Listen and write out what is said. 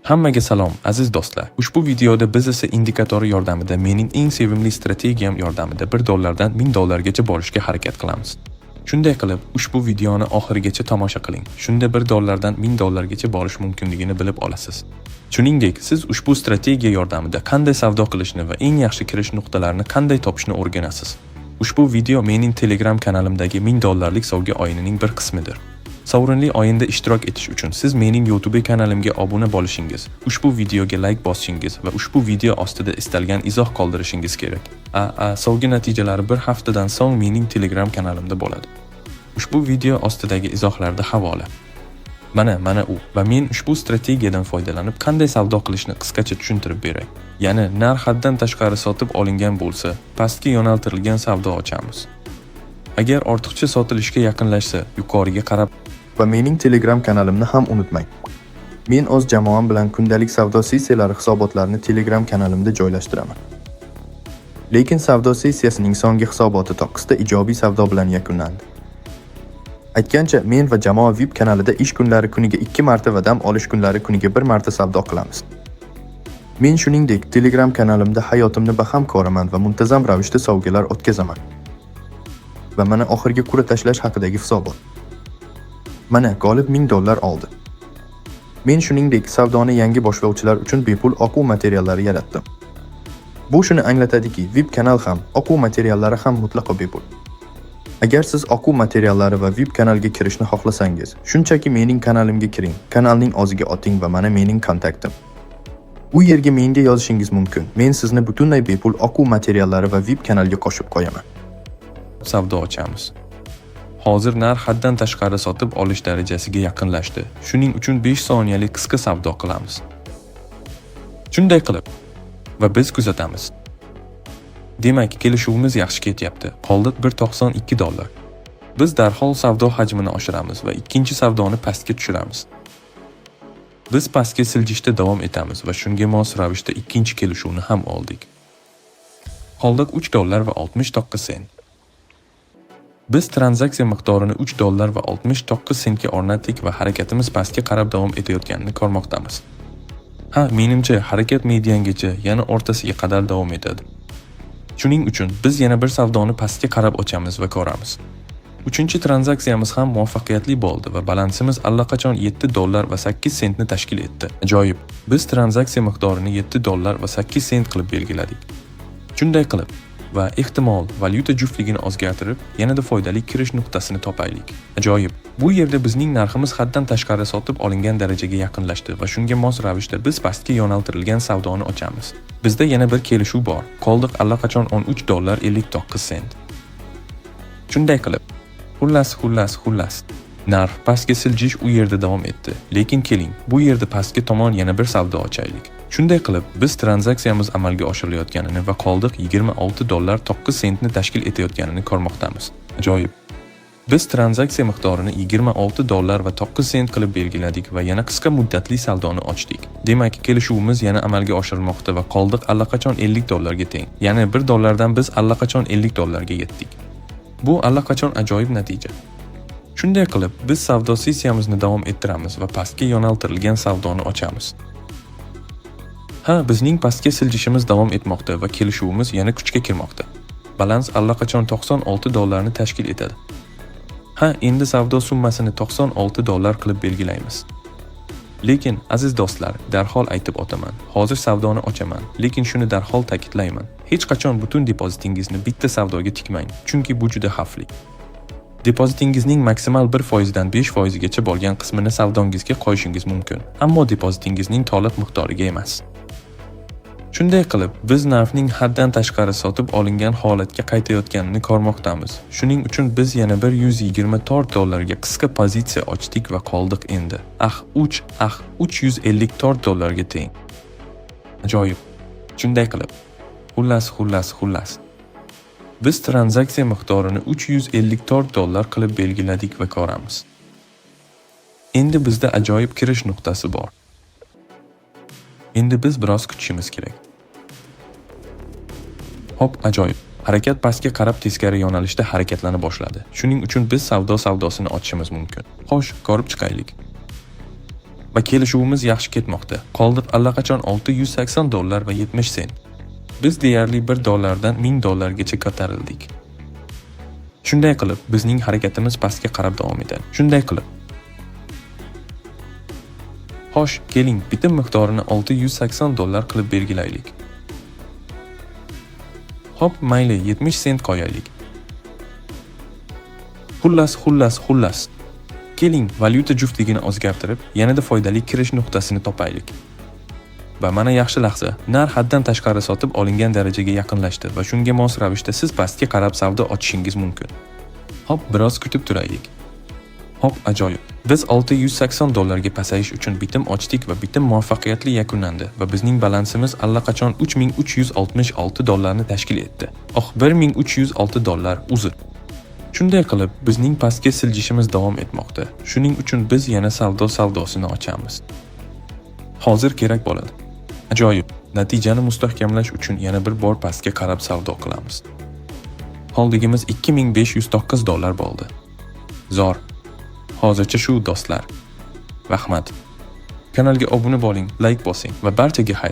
Hammaga salom, aziz do'stlar. Ushbu videoda biz esa indikatori yordamida mening eng sevimli strategiyam yordamida $1 dan $1000 borishga harakat qilamiz. Shunday qilib, ushbu videoni oxirigacha tomosha qiling. Shunda $1 dan $1000 borish mumkinligini bilib olasiz. Shuningdek, siz ushbu strategiya yordamida qanday savdo qilishni va eng yaxshi kirish nuqtalarini qanday topishni o'rganasiz. Ushbu video mening Telegram kanalimdagi $1000 sovg'a o'yinining bir qismidir. Sovrinli o'yinda ishtirok etish uchun siz mening YouTube kanalimga obuna bo'lishingiz, ushbu videoga like bosishingiz va ushbu video ostida istalgan izoh qoldirishingiz kerak. Sovg'a natijalari bir haftadan so'ng mening Telegram kanalimda bo'ladi. Ushbu video ostidagi izohlarda havola. Mana u va men ushbu strategiyadan foydalanib qanday savdo qilishni qisqacha tushuntirib beray. Ya'ni narx haddan tashqari sotib olingan bo'lsa, pastga yo'naltirilgan savdo ochamiz. Agar ortiqcha sotilishga yaqinlashsa, yuqoriga qarab va mening Telegram kanalimni ham unutmang. Men o'z jamoam bilan kundalik savdo sessiyalari hisobotlarini Telegram kanalimda joylashtiraman. Lekin savdo sessiyasining so'nggi hisoboti to'qqizta ijobiy savdo bilan yakunlandi. Aytgancha, men va jamoa VIP kanalida ish kunlari kuniga 2 marta va dam olish kunlari kuniga 1 marta savdo qilamiz. Men shuningdek Telegram kanalimda hayotimni baham ko'raman va muntazam ravishda savdolar o'tkazaman. Va mana oxirgi qur'a tashlash haqidagi hisobot. Mana g'olib $1000 oldi. Men shuningdek savdoni yangi boshlovchilar uchun bepul o'quv materiallari yaratdim. Bu shuni anglatadiki, VIP kanal ham, o'quv materiallari ham mutlaqo bepul. Agar siz o'quv materiallari va VIP kanalga kirishni xohlasangiz, shunchaki mening kanalimga kiring, kanalning o'ziga oting va mana mening kontaktim. U yerga menga yozishingiz mumkin. Men sizni butunlay bepul o'quv materiallari va VIP kanalga qo'shib qo'yaman. Savdo ochamiz. Hozir narx haddan tashqari sotib olish darajasiga yaqinlashdi. Shuning uchun 5 soniyalik qisqa savdo qilamiz. Shunday qilib va biz kuzatamiz. Demak, kelishuvimiz yaxshi ketyapti. Qoldi $1.92. Biz darhol savdo hajmini oshiramiz va ikkinchi savdoni pastga tushiramiz. Biz pastga siljishda davom etamiz va shunga mos ravishda ikkinchi kelishuvni ham oldik. Qoldi $3 va 69 sent. Biz tranzaksiya miqdorini $3 va 69 sentga o'rnatdik va harakatimiz pastga qarab davom etayotganini ko'rmoqdamiz. Menimcha harakat mediangacha, yana o'rtasiga qadar davom etadi. Shuning uchun biz yana bir savdoni pastga qarab ochamiz va ko'ramiz. Uchinchi tranzaksiyamiz ham muvaffaqiyatli bo'ldi va balansimiz allaqachon $7 va 8 sentni tashkil etdi. Ajoyib. Biz tranzaksiya miqdorini $7 va 8 sent qilib belgiladik. Shunday qilib va ehtimol valyuta juftligini o'zgartirib, yanada foydali kirish nuqtasini topaylik. Ajoyib. Bu yerda bizning narximiz haddan tashqari sotib olingan darajaga yaqinlashdi va shunga mos ravishda biz pastga yo'naltirilgan savdoni ochamiz. Bizda yana bir kelishuv bor. Qoldiq allaqachon $13.59 sent. Shunday qilib, xullas, narx pastga siljish u yerda davom etdi. Lekin keling, bu yerda pastga tomon yana bir savdo ochaylik. Shunday qilib, biz tranzaksiyamiz amalga oshirilayotganini va qoldiq $26.9 sentni tashkil etayotganini ko'rmoqdamiz. Ajoyib. Biz tranzaksiya miqdorini $26 va 9 sent qilib belgiladik va yana qisqa muddatli savdoni ochdik. Demak, kelishuvimiz yana amalga oshirilmoqda va qoldiq allaqachon $50 ga teng. Ya'ni $1 dan biz allaqachon $50 ga yetdik. Bu allaqachon ajoyib natija. Shunday qilib, biz savdo sessiyamizni davom ettiramiz va pastga yo'naltirilgan savdoni ochamiz. Bizning pastga siljishimiz davom etmoqda va kelishuvimiz yana kuchga kirmoqda. Balans allaqachon $96 ni tashkil etadi. Endi savdo summasini $96 qilib belgilaymiz. Lekin aziz do'stlar, darhol aytib o'taman. Hozir savdoni ochaman, lekin shuni darhol ta'kidlayman. Hech qachon butun depozitingizni bitta savdoga tikmang, chunki bu juda xavfli. Depozitingizning maksimal 1% dan 5% gacha bo'lgan qismini savdongizga qo'yishingiz mumkin, ammo depozitingizning to'liq miqdoriga emas. Shunday qilib, biz narxning haddan tashqari sotib olingan holatga qaytayotganini ko'rmoqdamiz. Shuning uchun biz yana bir $124 ga qisqa pozitsiya ochdik va qoldiq endi. $354 ga teng. Ajoyib. Shunday qilib, xullas. Biz tranzaksiya miqdorini $354 qilib belgiladik va ko'ramiz. Endi bizda ajoyib kirish nuqtasi bor. Endi biz biroz kutishimiz kerak. Ajoyib. Harakat pastga qarab teskari yo'nalishda harakatlana boshladi. Shuning uchun biz savdosini ochishimiz mumkin. Xo'sh, ko'rib chiqaylik. va kelishuvimiz yaxshi ketmoqda. Qoldiq allaqachon $680 va 70 sent. Biz deyarli $1 dan $1000 gacha ko'tarildik. Shunday qilib, bizning harakatimiz pastga qarab davom etadi. Shunday qilib. Xo'sh, keling, bitim miqdorini $680 qilib belgilaylik. Hop, mayli, 70 sent qo'yaylik. Xullas. Keling, valyuta juftligini o'zgartirib, yanada foydali kirish nuqtasini topaylik. Va mana yaxshi lahza. Narx haddan tashqari sotib olingan darajaga yaqinlashdi va shunga mos ravishda siz pastga qarab savdo ochishingiz mumkin. Hop, biroz kutib turaylik. Hop, ajoyib. Biz $680 ga pasayish uchun bitim ochdik va bitim muvaffaqiyatli yakunlandi va bizning balansimiz allaqachon $3366 ni tashkil etdi. $1306 uzr. Shunday qilib, bizning pastga siljishimiz davom etmoqda. Shuning uchun biz yana savdosini ochamiz. Hozir kerak bo'ladi. Ajoyib. Natijani mustahkamlash uchun yana bir bor pastga qarab savdo qilamiz. Holdigimiz $2509 bo'ldi. Zo'r. Hozircha shu do'stlar. Rahmat. Kanalga obuna bo'ling, like bosing va barchaga xayr.